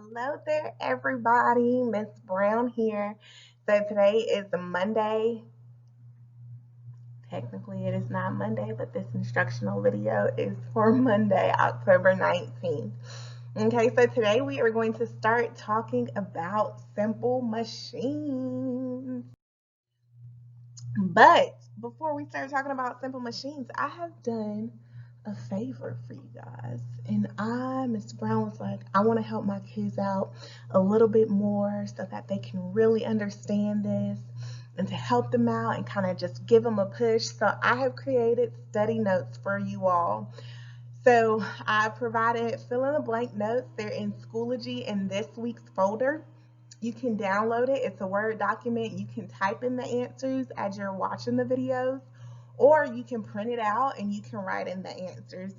Hello there, everybody. Miss Brown here. So today is the Monday. Technically, it is not Monday, but this instructional video is for Monday, October 19th. Okay, so today we are going to start talking about simple machines. But before we start talking about simple machines, I have done a favor for you guys. And Miss Brown, was like, I want to help my kids out a little bit more so that they can really understand this and to help them out and kind of just give them a push. So I have created study notes for you all. So I provided fill in the blank notes. They're in Schoology in this week's folder. You can download it. It's a Word document. You can type in the answers as you're watching the videos, or you can print it out and you can write in the answers.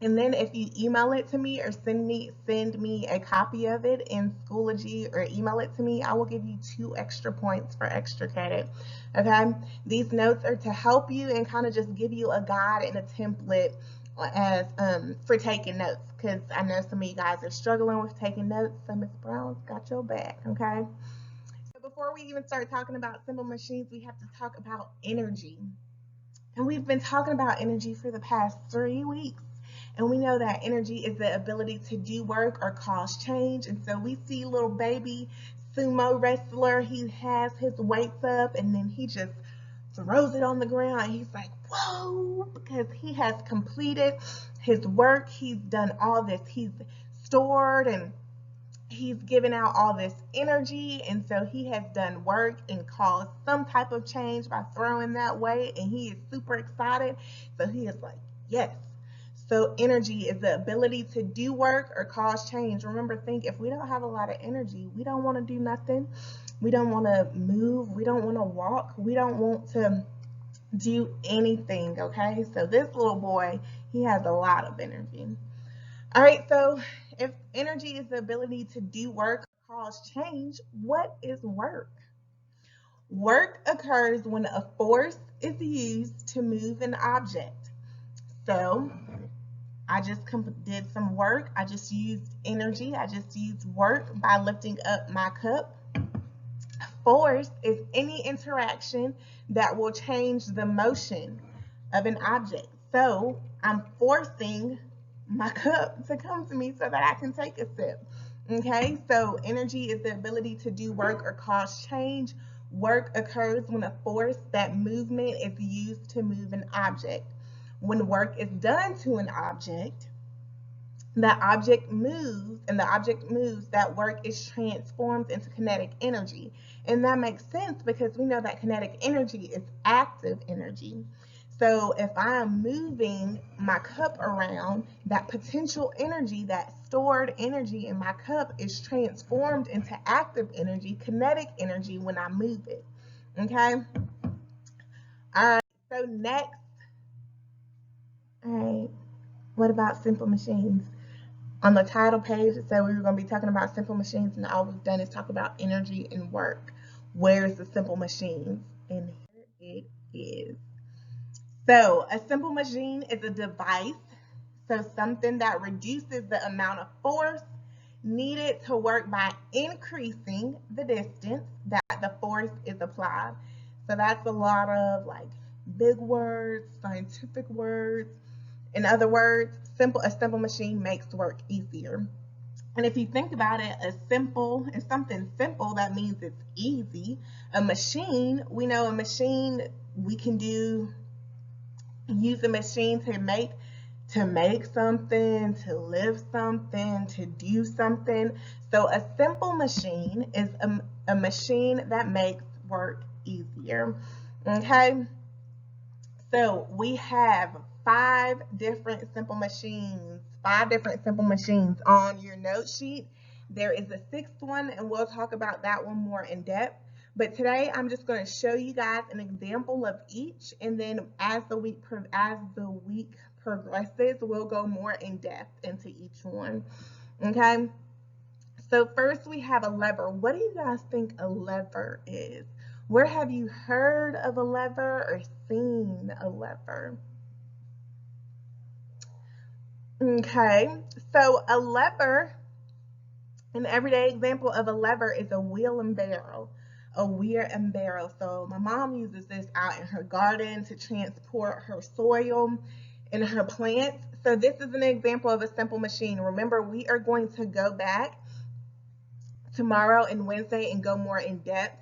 And then if you email it to me or send me a copy of it in Schoology or email it to me, I will give you 2 extra points for extra credit. Okay? These notes are to help you and kind of just give you a guide and a template as for taking notes, because I know some of you guys are struggling with taking notes, so Miss Brown's got your back. Okay? So before we even start talking about simple machines, we have to talk about energy. And we've been talking about energy for the past 3 weeks. And we know that energy is the ability to do work or cause change. And so we see little baby sumo wrestler, he has his weights up and then he just throws it on the ground. And he's like, whoa, because he has completed his work. He's done all this. He's stored and he's given out all this energy, and so he has done work and caused some type of change by throwing that weight, and he is super excited. So he is like, yes. So energy is the ability to do work or cause change. Remember, think, if we don't have a lot of energy, we don't want to do nothing. We don't want to move. We don't want to walk. We don't want to do anything. Okay, so this little boy, he has a lot of energy. All right, so if energy is the ability to do work or cause change, what is work? Work occurs when a force is used to move an object. So I just did some work. I just used energy. I just used work by lifting up my cup. Force is any interaction that will change the motion of an object. So I'm forcing my cup to come to me so that I can take a sip. Okay, so energy is the ability to do work or cause change. Work occurs when a force, that movement, is used to move an object. When work is done to an object, that object moves, and the object moves, that work is transformed into kinetic energy. And that makes sense because we know that kinetic energy is active energy. So if I am moving my cup around, that potential energy, that stored energy in my cup, is transformed into active energy, kinetic energy, when I move it. Okay? All right, so next, all right, what about simple machines? On the title page, it said we were going to be talking about simple machines, and all we've done is talk about energy and work. Where's the simple machines? And here it is. So a simple machine is a device, so something that reduces the amount of force needed to work by increasing the distance that the force is applied. So that's a lot of like big words, scientific words. In other words, a simple machine makes work easier. And if you think about it, something simple, that means it's easy. A machine, we know a machine, we can use a machine to make something, to lift something, to do something. So a simple machine is a machine that makes work easier. Okay? So we have 5 different simple machines on your note sheet. There is a 6th one, and we'll talk about that one more in depth. But today I'm just going to show you guys an example of each, and then as the week progresses, we'll go more in depth into each one. Okay? So first we have a lever. What do you guys think a lever is? Where have you heard of a lever or seen a lever? Okay, so a lever An everyday example of a lever is a wheel and barrel. A wheel and barrel. So my mom uses this out in her garden to transport her soil and her plants. So this is an example of a simple machine. Remember, we are going to go back tomorrow and Wednesday and go more in depth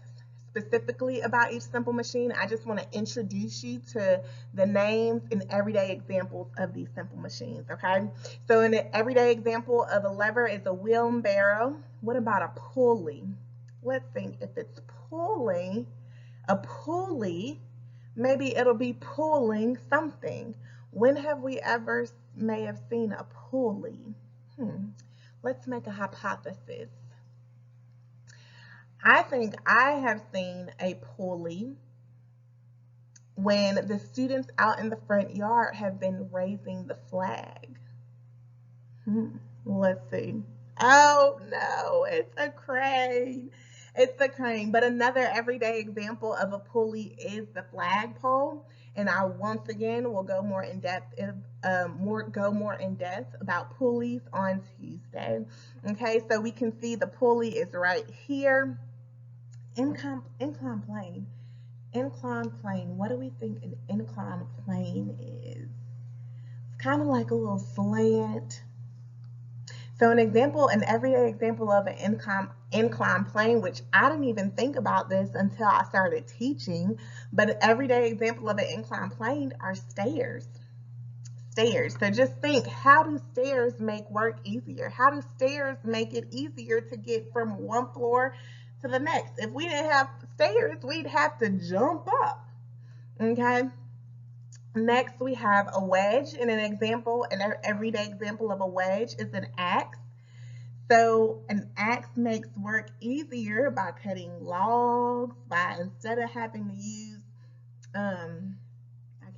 specifically about each simple machine. I just want to introduce you to the names and everyday examples of these simple machines, okay? So an everyday example of a lever is a wheel and barrel. What about a pulley? Let's think. If it's pulling, a pulley, maybe it'll be pulling something. When have we ever may have seen a pulley? Let's make a hypothesis. I think I have seen a pulley when the students out in the front yard have been raising the flag. Let's see. Oh no, it's a crane. It's a crane. But another everyday example of a pulley is the flagpole. And I once again will go more in depth about pulleys on Tuesday. Okay, so we can see the pulley is right here. Incline plane. Incline plane. What do we think an incline plane is? It's kind of like a little slant. So an everyday example of an incline plane, which I didn't even think about this until I started teaching, but an everyday example of an incline plane are stairs. Stairs. So just think, how do stairs make work easier? How do stairs make it easier to get from one floor to the next? If we didn't have stairs, we'd have to jump up. Okay. Next, we have a wedge, and an everyday example of a wedge is an axe. So an axe makes work easier by cutting logs, by instead of having to use, I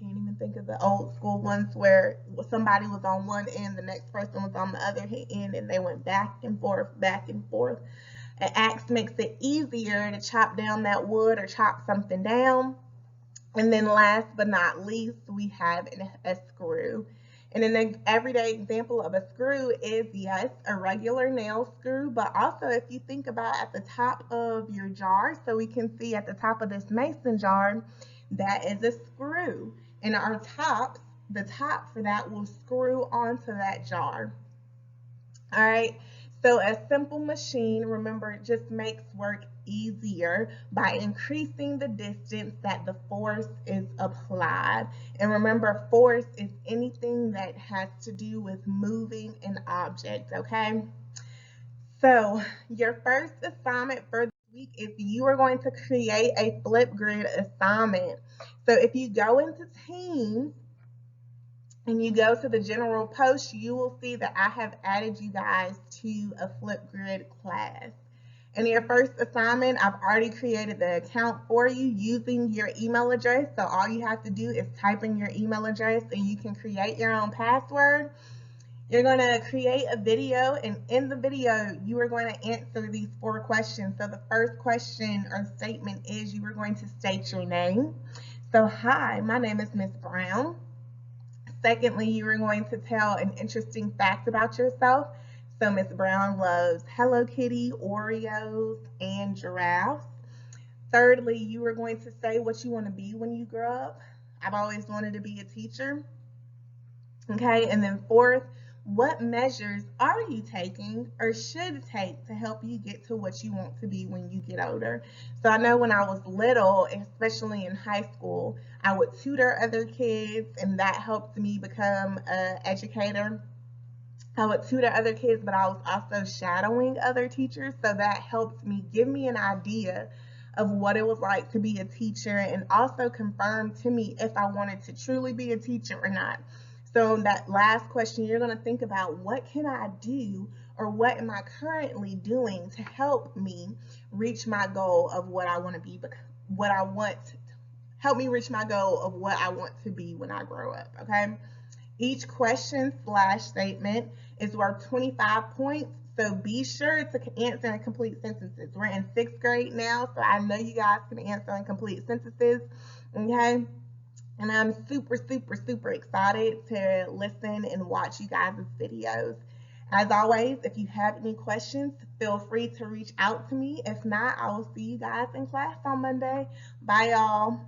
can't even think of the old school ones where somebody was on one end, the next person was on the other end, and they went back and forth, back and forth. An axe makes it easier to chop down that wood or chop something down. And then last but not least, we have a screw. And an everyday example of a screw is, yes, a regular nail screw, but also if you think about at the top of your jar, so we can see at the top of this mason jar, that is a screw. And our tops, the top for that will screw onto that jar. All right. So a simple machine, remember, it just makes work easier by increasing the distance that the force is applied. And remember, force is anything that has to do with moving an object, okay? So your first assignment for this week is you are going to create a Flipgrid assignment. So if you go into Teams, and you go to the general post, you will see that I have added you guys to a Flipgrid class. In your first assignment, I've already created the account for you using your email address. So all you have to do is type in your email address and you can create your own password. You're going to create a video, and in the video, you are going to answer these 4 questions. So the first question or statement is you are going to state your name. So, hi, my name is Miss Brown. Secondly, you are going to tell an interesting fact about yourself. So Miss Brown loves Hello Kitty, Oreos, and giraffes. Thirdly, you are going to say what you want to be when you grow up. I've always wanted to be a teacher. Okay, and then fourth, what measures are you taking or should take to help you get to what you want to be when you get older? So I know when I was little, especially in high school, I would tutor other kids, and that helped me become an educator. I would tutor other kids, but I was also shadowing other teachers, so that helped me give me an idea of what it was like to be a teacher, and also confirm to me if I wanted to truly be a teacher or not. So that last question, you're going to think about what can I do or what am I currently doing to help me reach my goal of what I want to be, help me reach my goal of what I want to be when I grow up, okay? Each question / statement is worth 25 points, so be sure to answer in complete sentences. We're in 6th grade now, so I know you guys can answer in complete sentences, okay? And I'm super, super, super excited to listen and watch you guys' videos. As always, if you have any questions, feel free to reach out to me. If not, I will see you guys in class on Monday. Bye, y'all.